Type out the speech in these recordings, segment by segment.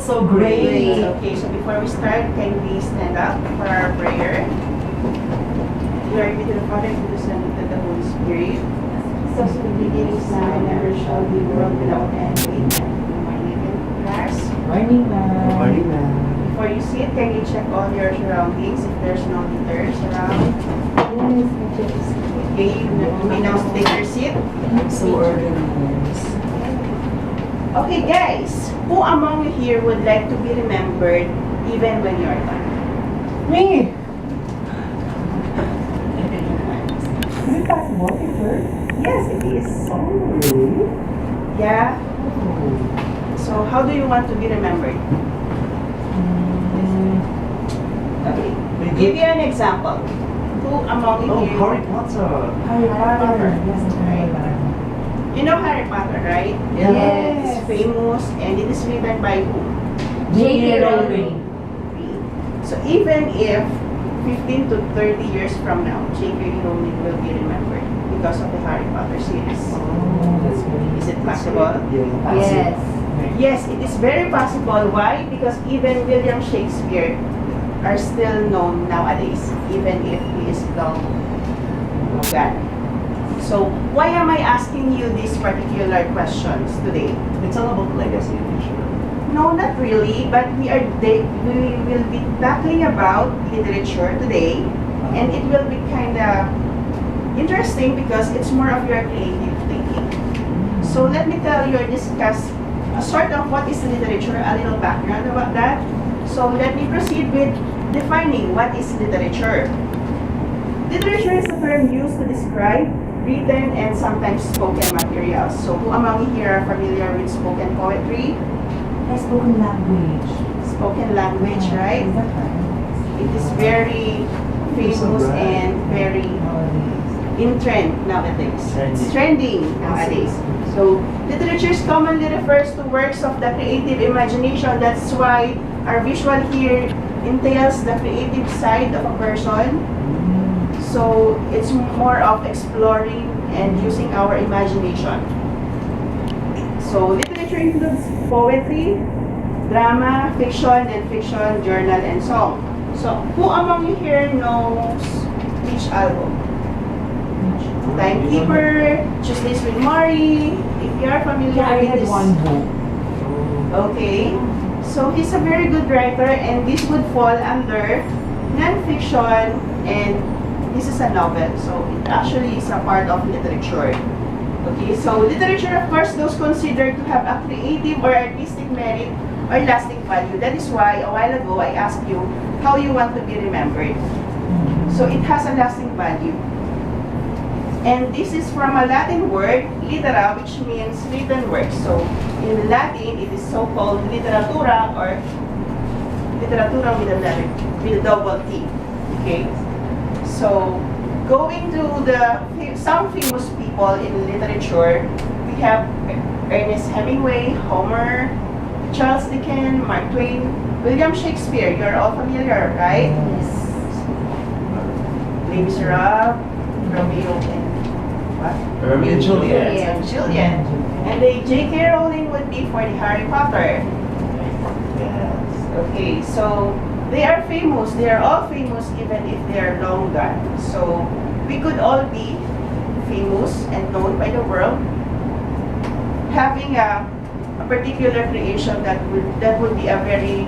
so great. Okay, so before we start, can we stand up for our prayer? Glory be to the Father, to the Son, and to the Holy Spirit. So in the beginning, is now, and ever shall be, world without end. Amen. Good morning, class. Morning, ma'am. Morning, ma'am. Before you sit, can you check all your surroundings if there's no litters around? Okay, you may now take your seat. So organized. Okay, guys, who among you here would like to be remembered even when you're done? Me! Is it possible to her? Yes, it is. Oh, really? Yeah. So, how do you want to be remembered? Okay. Give you an example. Who among you Oh, here? Harry Potter. Harry Potter. Yes, Harry Potter. You know Harry Potter, right? Yes. It's famous and it is written by who? J.K. Rowling. So even if 15 to 30 years from now, J.K. Rowling will be remembered because of the Harry Potter series. Oh, that's really. Is it possible? Yeah. Yes. Yes, it is very possible. Why? Because even William Shakespeare are still known nowadays, even if he is long gone. So, why am I asking you these particular questions today? It's all about legacy, sure. No, not really, but we will be tackling about literature today, and it will be kind of interesting because it's more of your creative thinking. So let me tell you or discuss a sort of what is literature, a little background about that. So let me proceed with defining what is literature. Literature is a term used to describe written and sometimes spoken materials. So who among you here are familiar with spoken poetry? Yes, spoken language. Spoken language, right? Is that right? It is very famous and very in trend nowadays. It's trending nowadays. So literature commonly refers to works of the creative imagination. That's why our visual here entails the creative side of a person. So it's more of exploring and using our imagination. So literature includes poetry, drama, fiction, and fiction, journal, and song. So who among you here knows which album? Timekeeper, Tuesdays with Mari. If you are familiar Yeah, I with had this. one book. Okay. So he's a very good writer, and this would fall under non-fiction, and this is a novel. So it actually is a part of literature. Okay, so literature, of course, those considered to have a creative or artistic merit or lasting value. That is why a while ago I asked you how you want to be remembered. So it has a lasting value. And this is from a Latin word, litera, which means written work. So in Latin, it is so-called literatura or literatura with a double T. Okay? So going to some famous people in literature, we have Ernest Hemingway, Homer, Charles Dickens, Mark Twain, William Shakespeare. You're all familiar, right? Yes. Les Miserables, Romeo and what? Romeo and Juliet. And Juliet. And the J.K. Rowling would be for the Harry Potter. Yes. Okay, so they are famous. They are all famous even if they are long gone. So we could all be famous and known by the world, having a particular creation that would be a very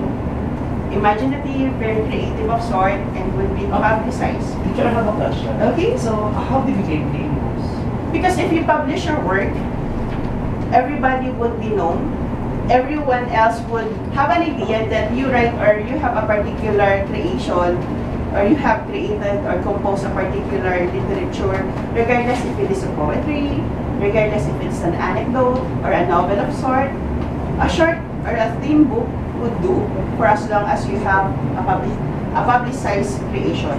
imaginative, very creative of sort, and would be publicized. Teacher, I have a question. Okay? So, how did you get famous? Because if you publish your work, everybody would be known. Everyone else would have an idea that you write or you have a particular creation, or you have created or composed a particular literature, regardless if it is a poetry, regardless if it's an anecdote or a novel of sort. A short or a thin book would do for as long as you have a publicized creation.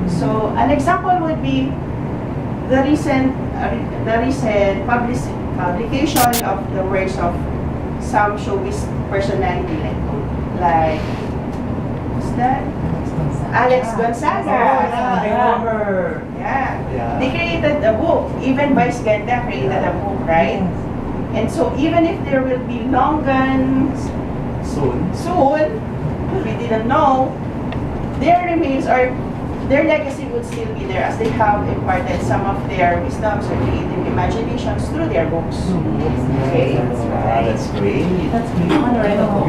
So an example would be the recent publication of the works of some showbiz personality like who's that? Alex Gonzaga. I remember. Yeah. They created a book. Even Vice Ganda created a book, right? And so even if there will be long gone Soon. soon, we didn't know, their remains or their legacy would still be there as they have imparted some of their wisdoms or creative imaginations through their books. Okay. That's great. That's great. I'm gonna write a book.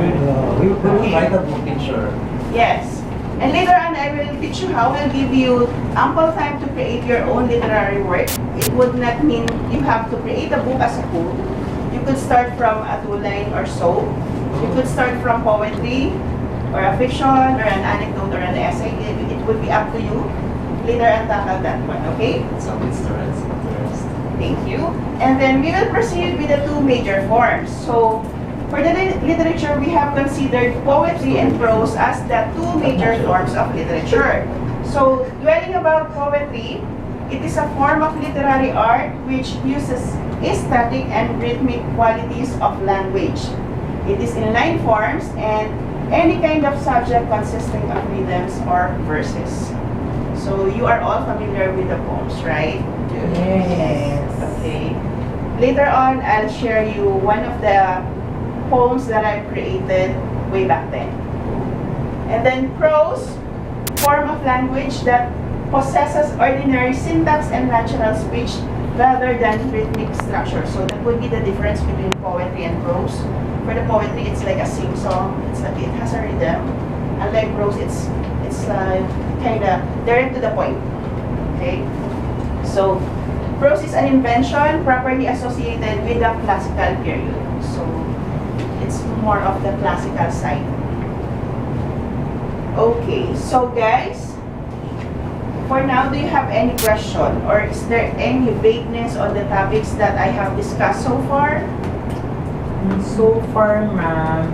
We will write a book, teacher. Yes. And later on, I will teach you how I'll give you ample time to create your own literary work. It would not mean you have to create a book as a whole. You could start from a 2-line or so. You could start from poetry or a fiction or an anecdote or an essay. It would be up to you. Later I'll tackle that one, okay? Some interesting. Thank you. And then we will proceed with the 2 major forms. So, for the literature, we have considered poetry and prose as the 2 major forms of literature. So, dwelling about poetry, it is a form of literary art which uses aesthetic and rhythmic qualities of language. It is in line forms and any kind of subject consisting of rhythms or verses. So, you are all familiar with the poems, right? Yes. Okay. Later on, I'll share you one of the poems that I created way back then. And then prose, form of language that possesses ordinary syntax and natural speech rather than rhythmic structure. So that would be the difference between poetry and prose. For the poetry, it's like a sing-song. It has a rhythm. Unlike prose, it's kind of direct to the point. Okay. So prose is an invention properly associated with the classical period. So it's more of the classical side. Okay, so guys, for now, do you have any question or is there any vagueness on the topics that I have discussed so far? So far, ma'am,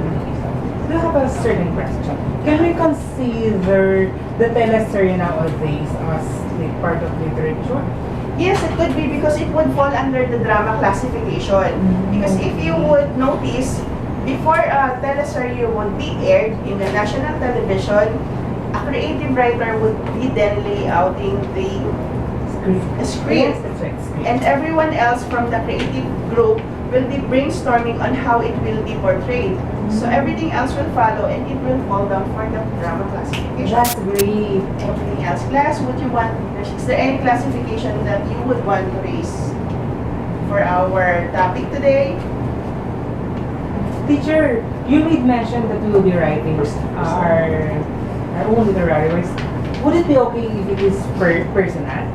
do you have a certain question? Can we consider the telestory nowadays as like part of literature? Yes, it could be because it would fall under the drama classification. Because if you would notice, before a teleserye would be aired in the national television, a creative writer would be then layouting the script. Yes, that's right, script. And everyone else from the creative group will be brainstorming on how it will be portrayed. So everything else will follow and it will fall down for the drama classification. That's great. Anything else? Class, would you want, is there any classification that you would want to raise for our topic today? Teacher, you made mention that we will be writing our own literary works. Would it be okay if it is personal?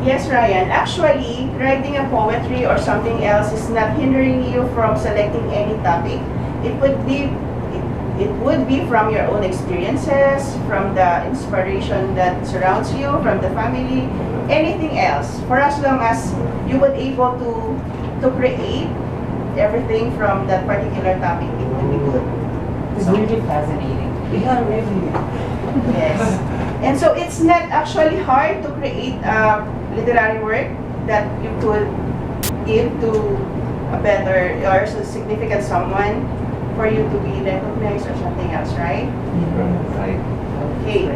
Yes, Ryan. Actually, writing a poetry or something else is not hindering you from selecting any topic. It would be from your own experiences, from the inspiration that surrounds you, from the family, anything else. For as long as you would able to create everything from that particular topic, it would be good. It's really fascinating. Yeah, really. Yes. And so it's not actually hard to create a literary work that you could give to a better or significant someone for you to be recognized or something else, right? Right. Okay.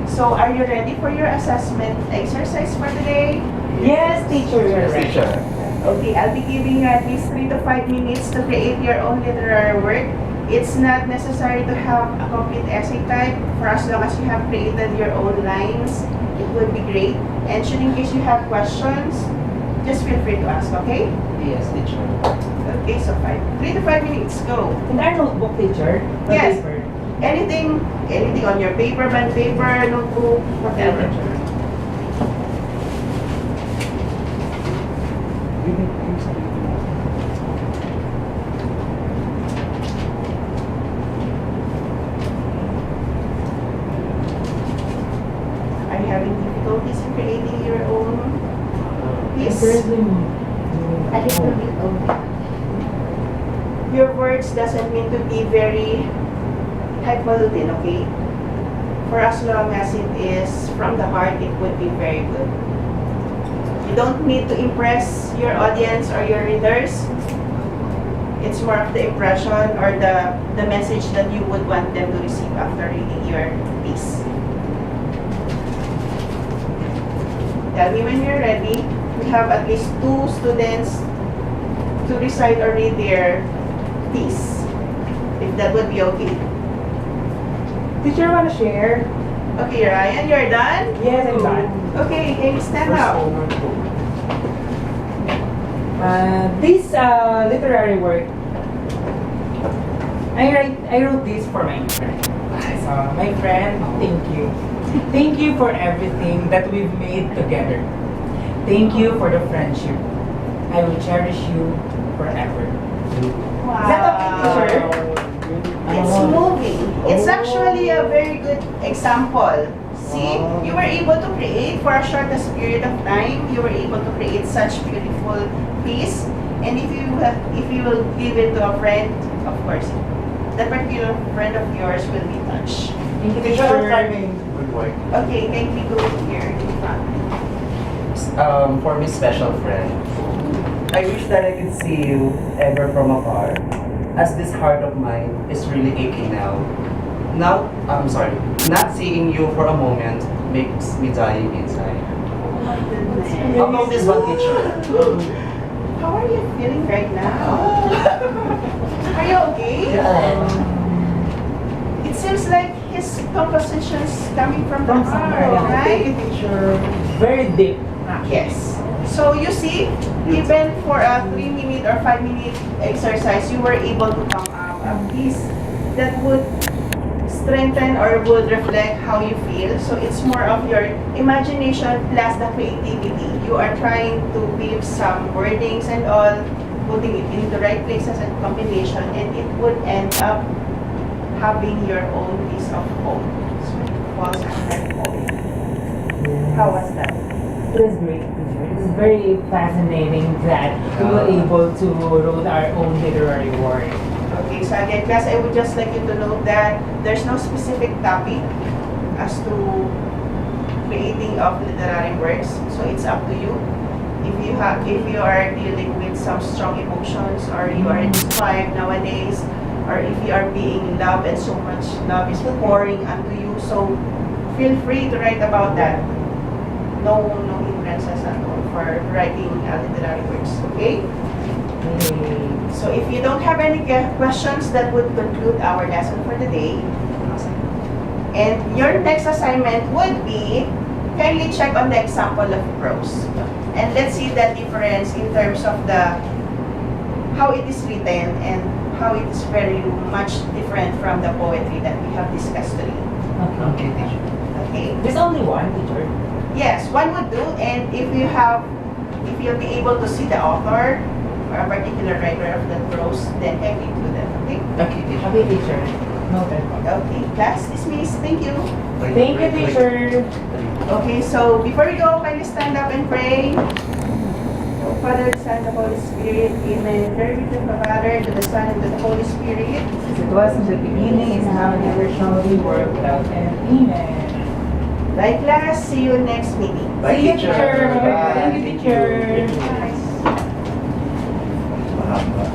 So are you ready for your assessment exercise for today? Yes, teacher, you're right. Teacher. Okay, I'll be giving you at least 3 to 5 minutes to create your own literary work. It's not necessary to have a complete essay type. For as long as you have created your own lines, it would be great. And should in case you have questions, just feel free to ask, okay? Yes, teacher. Okay, so 3 to 5 minutes, go. In our notebook, teacher, the Yes. paper. Anything on your paper, bond paper, notebook, whatever. Are you having difficulties in creating your own piece? A little bit Your words doesn't mean to be very highfalutin, okay? For as long as it is from the heart, it would be very good. You don't need to impress your audience or your readers. It's more of the impression or the message that you would want them to receive after reading your piece. Tell me when you're ready. We have at least 2 students to recite or read their piece. If that would be okay. Teacher, wanna share? Okay, Ryan, you're done? Yes, I'm done. Okay, can you stand up? This literary work, I wrote this for my friend. So, my friend, thank you. Thank you for everything that we've made together. Thank you for the friendship. I will cherish you forever. Wow. Is that okay, teacher? It's moving. It's actually a very good example. See, you were able to create for a shortest period of time. You were able to create such beautiful piece. And if you will give it to a friend, of course, that particular friend of yours will be touched. Thank you, Teacher, teacher. timing. Good work. Okay, can we go here in front? For my special friend, I wish that I could see you ever from afar, as this heart of mine is really aching now. I'm sorry, not seeing you for a moment makes me dying inside. Oh my goodness. How about this one, teacher? How are you feeling right now? Are you okay? It seems like his compositions coming from the heart, right? Thank you, teacher. Very deep. Yes. So you see, even for a 3-minute or 5-minute exercise, you were able to come up a piece that would strengthen or would reflect how you feel. So it's more of your imagination plus the creativity. You are trying to weave some wordings and all, putting it in the right places and combination, and it would end up having your own piece of poem. So it falls under poem. How was that? It was great, teacher. It was very fascinating that we were able to write our own literary work. Okay, so again, class, I would just like you to note that there's no specific topic as to creating of literary works. So it's up to you. If you are dealing with some strong emotions, or you are inspired nowadays, or if you are being loved and so much love is pouring onto you, so feel free to write about that. No hindrances at all for writing literary works. Okay. So if you don't have any questions, that would conclude our lesson for the day. And your next assignment would be, kindly check on the example of prose. And let's see the difference in terms of how it is written and how it is very much different from the poetry that we have discussed today. Okay, teacher. Okay? There's only one, teacher. Yes, one would do. And if you'll be able to see the author or a particular writer of that prose, then kindly do that. Okay? Okay, teacher. Okay, teacher. Noted. Okay, class dismissed. Thank you. Thank you, teacher. Okay, so before we go, kindly stand up and pray. Oh, Father, the Son, the Holy Spirit, Amen. Glory be to the Father, to the Son, and to the Holy Spirit. As it was in the beginning, is now, and ever shall be, world without end. Amen. Bye, class. See you next meeting. Bye, See you, teacher. teacher. Bye. Thank you, teacher. Bye. Mahaba.